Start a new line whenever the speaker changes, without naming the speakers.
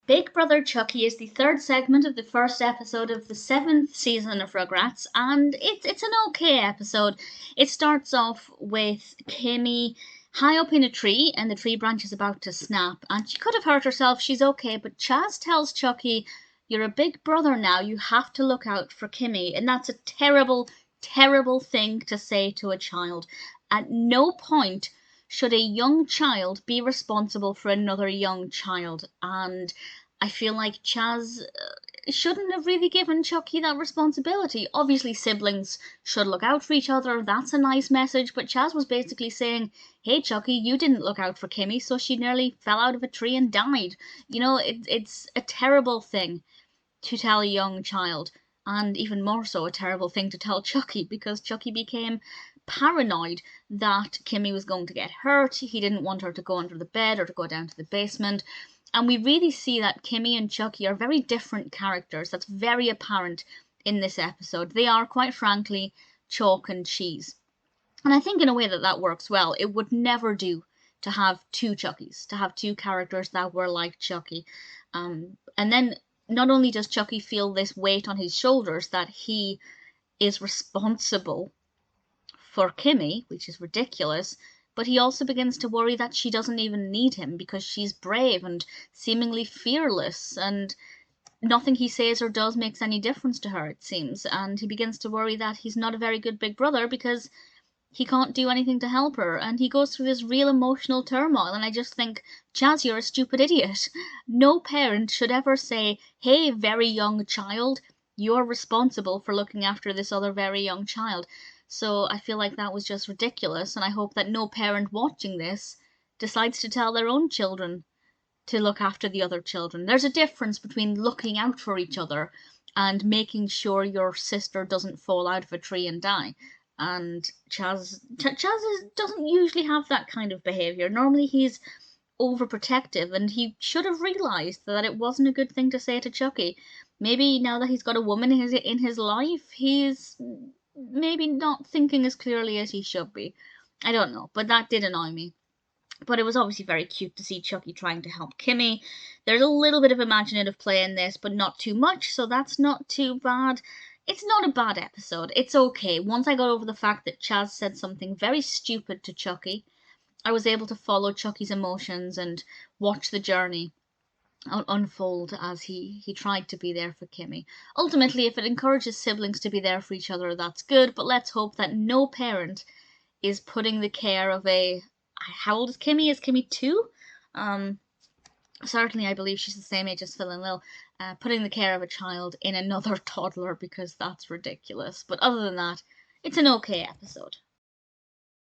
Big Brother Chuckie is the third segment of the first episode of the 7th season of Rugrats, and it's an okay episode. It starts off with Kimi high up in a tree, and the tree branch is about to snap, and she could have hurt herself, she's okay, but Chaz tells Chuckie, "You're a big brother now, you have to look out for Kimi," and that's a terrible, terrible thing to say to a child. At no point should a young child be responsible for another young child, and I feel like Chaz shouldn't have really given Chuckie that responsibility. Obviously, siblings should look out for each other. That's a nice message. But Chaz was basically saying, "Hey, Chuckie, you didn't look out for Kimi, so she nearly fell out of a tree and died." You know, it's a terrible thing to tell a young child. And even more so, a terrible thing to tell Chuckie, because Chuckie became paranoid that Kimi was going to get hurt. He didn't want her to go under the bed or to go down to the basement. And we really see that Kimi and Chuckie are very different characters. That's very apparent in this episode. They are, quite frankly, chalk and cheese. And I think in a way that works well. It would never do to have two Chuckies, to have two characters that were like Chuckie. And then not only does Chuckie feel this weight on his shoulders that he is responsible for Kimi, which is ridiculous, but he also begins to worry that she doesn't even need him because she's brave and seemingly fearless, and nothing he says or does makes any difference to her, it seems. And he begins to worry that he's not a very good big brother because he can't do anything to help her, and he goes through this real emotional turmoil. And I just think, Chaz, you're a stupid idiot. No parent should ever say, "Hey, very young child, you're responsible for looking after this other very young child." So I feel like that was just ridiculous, and I hope that no parent watching this decides to tell their own children to look after the other children. There's a difference between looking out for each other and making sure your sister doesn't fall out of a tree and die. And Chaz doesn't usually have that kind of behaviour. Normally he's overprotective, and he should have realised that it wasn't a good thing to say to Chuckie. Maybe now that he's got a woman in his life, he's maybe not thinking as clearly as he should be. I don't know, but that did annoy me. But it was obviously very cute to see Chuckie trying to help Kimi. There's a little bit of imaginative play in this, but not too much, so that's not too bad. It's not a bad episode. It's okay. Once I got over the fact that Chaz said something very stupid to Chuckie, I was able to follow Chuckie's emotions and watch the journey unfold as he tried to be there for Kimi. Ultimately, if it encourages siblings to be there for each other, that's good, but let's hope that no parent is putting the care of a... How old is Kimi? Is Kimi 2? Certainly I believe she's the same age as Phil and Lil. Putting the care of a child in another toddler, because that's ridiculous. But other than that, it's an okay episode.